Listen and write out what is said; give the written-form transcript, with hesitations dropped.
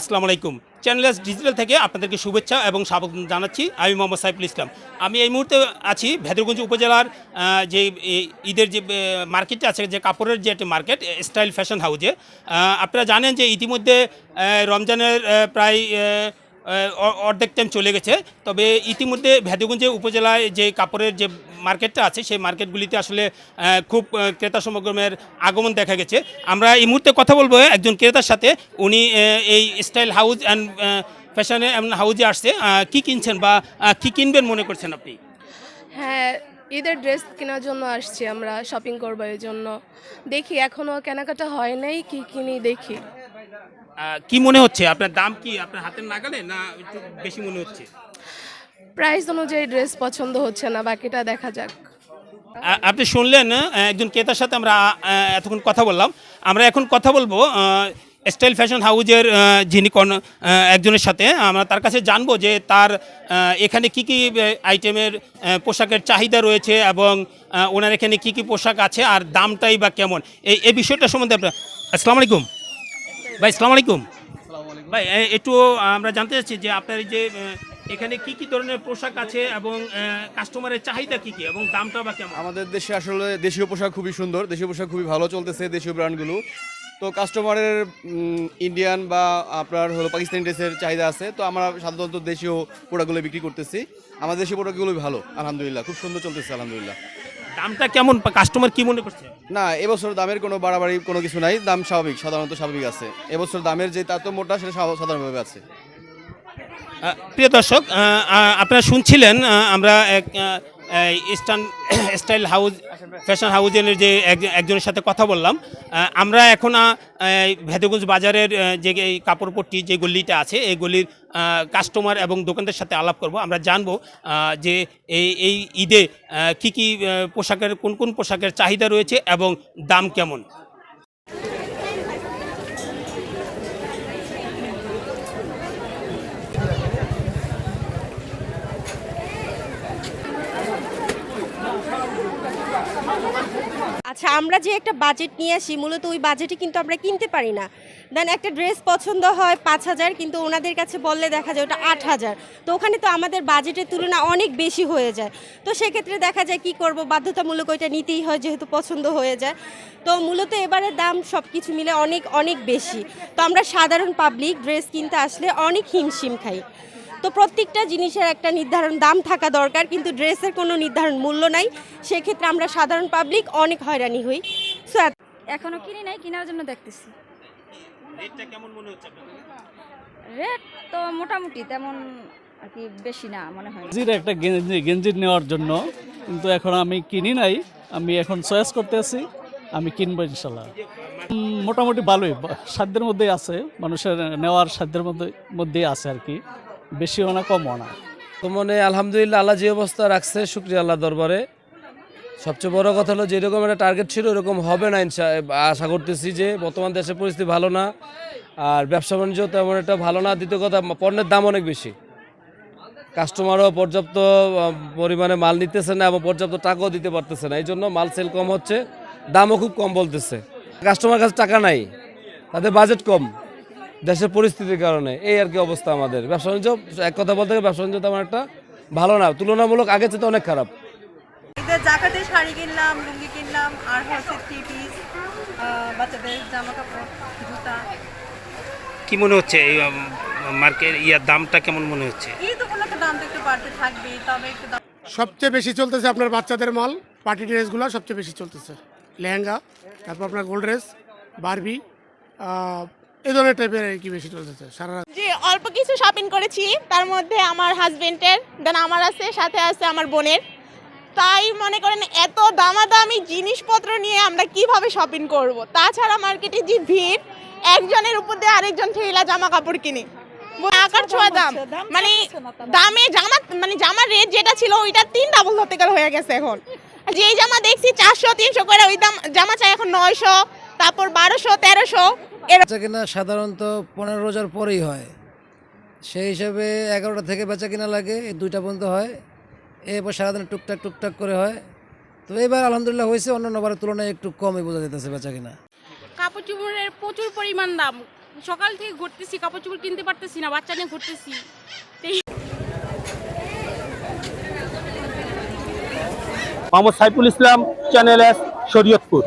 আসসালামু আলাইকুম। Channels digital থেকে আপনাদেরকে শুভেচ্ছা এবং স্বাগত জানাচ্ছি। আমি মোহাম্মদ সাইফুল ইসলাম। আমি এই মুহূর্তে আছি ভেদরগঞ্জ উপজেলার যে ঈদের যে মার্কেটটা আছে, যে কাপড়ের যে একটা মার্কেট স্টাইল ফ্যাশন হাউজে। আপনারা জানেন যে ইতিমধ্যে রমজানের প্রায় অর্ধেক টাইম চলে গেছে। তবে ইতিমধ্যে ভেদরগঞ্জে উপজেলায় যে কাপড়ের যে মার্কেটটা আছে সেই মার্কেটগুলিতে আসলে খুব ক্রেতা সমাগমের আগমন দেখা গেছে। আমরা এই মুহূর্তে কথা বলবো একজন ক্রেতার সাথে। উনি এই স্টাইল হাউস অ্যান্ড ফ্যাশনে হাউজে আসছে। কি কিনছেন বা কি কিনবেন মনে করছেন আপনি? হ্যাঁ, ঈদের ড্রেস কেনার জন্য আসছি, আমরা শপিং করবো এই জন্য। দেখি এখনও কেনাকাটা হয় নাই, কি কিনি দেখি। কি মনে হচ্ছে আপনার দাম কি আপনার হাতের নাগালে না একটু বেশি মনে হচ্ছে? প্রাইস অনুযায়ী ড্রেস পছন্দ হচ্ছে না, বাকিটা দেখা যাক। আপনি শুনলেন একজন ক্রেতার সাথে আমরা এতক্ষণ কথা বললাম। আমরা এখন কথা বলবো স্টাইল ফ্যাশন হাউজের যিনি একজনের সাথে। আমরা তার কাছে জানবো যে তার এখানে কি কি আইটেমের পোশাকের চাহিদা রয়েছে এবং ওনার এখানে কি কি পোশাক আছে আর দামটাই বা কেমন, এই বিষয়টা সম্বন্ধে আপনার। আসসালামু আলাইকুম ভাই। আসসালামু আলাইকুম ভাই। একটু আমরা জানতে চাচ্ছি যে আপনার এই যে এখানে কি কি ধরনের পোশাক আছে এবং কাস্টমারের চাহিদা কি কি এবং দামটা বা কেমন? আমাদের দেশে আসলে দেশীয় পোশাক খুবই সুন্দর, দেশীয় পোশাক খুবই ভালো চলতেছে, দেশীয় ব্র্যান্ডগুলো। তো কাস্টমারের ইন্ডিয়ান বা আপনার হলো পাকিস্তানি ড্রেসের চাহিদা আছে। তো আমরা সাধারণত দেশীয় প্রোডাক্টগুলো বিক্রি করতেছি। আমাদের দেশীয় প্রোডাক্টগুলোই ভালো, আলহামদুলিল্লাহ, খুব সুন্দর চলতেছে আলহামদুলিল্লাহ। দামটা কেমন কাস্টমার কি মনে করছে? না, এবছর দামের কোনো বাড়াবাড়ি কোনো কিছু নাই, দাম স্বাভাবিক, সাধারণত স্বাভাবিক আছে। এবছর দামের যে তারতম্যটা সেটা সাধারণভাবে আছে। প্রিয় দর্শক, আপনারা শুনছিলেন আমরা এক স্টাইল হাউস ফ্যাশন হাউজের যে একজনের সাথে কথা বললাম। আমরা এখন ভেদরগঞ্জ বাজারের যে এই কাপড়পট্টি যে গলিটা আছে এই গলির কাস্টমার এবং দোকানদার সাথে আলাপ করব। আমরা জানবো যে এই ঈদে কি কি পোশাকের কোন কোন পোশাকের চাহিদা রয়েছে এবং দাম কেমন। আচ্ছা, আমরা যে একটা বাজেট নিয়ে আসি মূলত ওই বাজেটে কিন্তু আমরা কিনতে পারি না। দেন একটা ড্রেস পছন্দ হয় 5,000, কিন্তু ওনাদের কাছে বললে দেখা যায় ওটা 8,000। তো ওখানে তো আমাদের বাজেটের তুলনা অনেক বেশি হয়ে যায়। তো সেক্ষেত্রে দেখা যায় কি করব, বাধ্যতামূলক ওইটা নিতেই হয় যেহেতু পছন্দ হয়ে যায়। তো মূলত এবারে দাম সব কিছু মিলে অনেক অনেক বেশি। তো আমরা সাধারণ পাবলিক ড্রেস কিনতে আসলে অনেক হিমশিম খাই। তো প্রত্যেকটা জিনিসের একটা নির্ধারণ দাম থাকা দরকার, কিন্তু ড্রেসের কোনো নির্ধারণ মূল্য নাই। সেক্ষেত্রে আমরা সাধারণ পাবলিক অনেক হয়রানি হই। সো এখনো কিনি নাই, কেনার জন্য দেখতেছি। রেটটা কেমন মনে হচ্ছে আপনার? রেট তো মোটামুটি তেমন আর কি বেশি না মনে হয়। একটা গেঞ্জি নেওয়ার জন্য, কিন্তু এখন আমি কিনি নাই, আমি এখন চয়েস করতে আছি, আমি কিনবো ইনশাল্লাহ। মোটামুটি ভালোই, সাধ্যের মধ্যেই আছে, মানুষের নেওয়ার সাধ্যের মধ্যেই আছে আর কি, বেশিও না কমও না। তো মনে আলহামদুলিল্লাহ, আল্লাহ যে অবস্থা রাখছে শুকরিয়া আল্লাহ দরবারে। সবচেয়ে বড় কথা হলো যেরকম একটা টার্গেট ছিল এরকম হবে না আশা করতেছি। যে বর্তমান দেশের পরিস্থিতি ভালো না, আর ব্যবসা বাণিজ্য তেমন একটা ভালো না। দ্বিতীয় কথা, পণ্যের দাম অনেক বেশি, কাস্টমারও পর্যাপ্ত পরিমাণে মাল নিতেছে না এবং পর্যাপ্ত টাকাও দিতে পারতেছে না। এই জন্য মাল সেল কম হচ্ছে, দামও খুব কম বলতেছে। কাস্টমার কাছে টাকা নাই, তাদের বাজেট কম, দেশের পরিস্থিতির কারণে এই আর কি অবস্থা। আমাদের ব্যবসা বাণিজ্য, এক কথা বলতে গেলে ব্যবসা বাণিজ্য তেমন একটা ভালো না, তুলনামূলক আগের চেয়ে অনেক খারাপ। ঈদের জাকাতে শাড়ি কিনলাম, লুঙ্গি কিনলাম, আর হচ্ছে 3 পিস, বাচ্চাদের জামা কাপড়, জুতা। কি মনে হচ্ছে এই মার্কেট দামটা কেমন মনে হচ্ছে? ঈদ উপলক্ষে দামটা একটু বাড়তে থাকবেই, তবে একটু দাম। সবচেয়ে বেশি চলতেছে আপনার বাচ্চাদের মাল, পার্টি ড্রেসগুলো সবচেয়ে বেশি চলতেছে। লেহেঙ্গা, তারপর আপনার গোল্ড ড্রেস, বারবি, এই ধরনের টাইপের আর কি বেশি চলতেছে সারা রাত। জি, অল্প কিছু শপিং করেছি, তার মধ্যে আমার হাজবেন্ডের, দেন আমার আছে, সাথে আছে আমার বোনের। তাই মনে করেন এত দামাদামি জিনিসপত্র নিয়ে আমরা কিভাবে শপিং করব। তাছাড়া মার্কেটে যে ভিড়, একজনের উপর দিয়ে আরেকজন ঠেলা জামা কাপড় কিনে আকার ছোঁয়া দাম। মানে দামে জামার রেট যেটা ছিল ওইটা 3 ডাবল হতে গেলে হয়ে গেছে। এখন যে জামা দেখছি 400-300 করে, ওই দাম জামা চাই এখন 900, তারপর 1200-1300। বেচা কিনা সাধারণত 15 রোজার পরেই হয়, সেই হিসাবে 11টা থেকে বেচা কিনা লাগে, 2টা পর্যন্ত হয়। এরপর সারাদিন টুকটাক করে হয়। তো এবার আলহামদুলিল্লাহ হয়েছে, অন্যান্য বারের তুলনায় একটু কমই বোঝা যেতেছে বেচা কিনা। কাপড় চোপড়ের প্রচুর পরিমাণ দাম, সকাল থেকে ঘুরতেছি, কাপড় চোপড় কিনতে পারতেছি না, বাচ্চা নিয়ে ঘুরতেছি। Mohammad Saiful Islam, channel S, Shariatpur.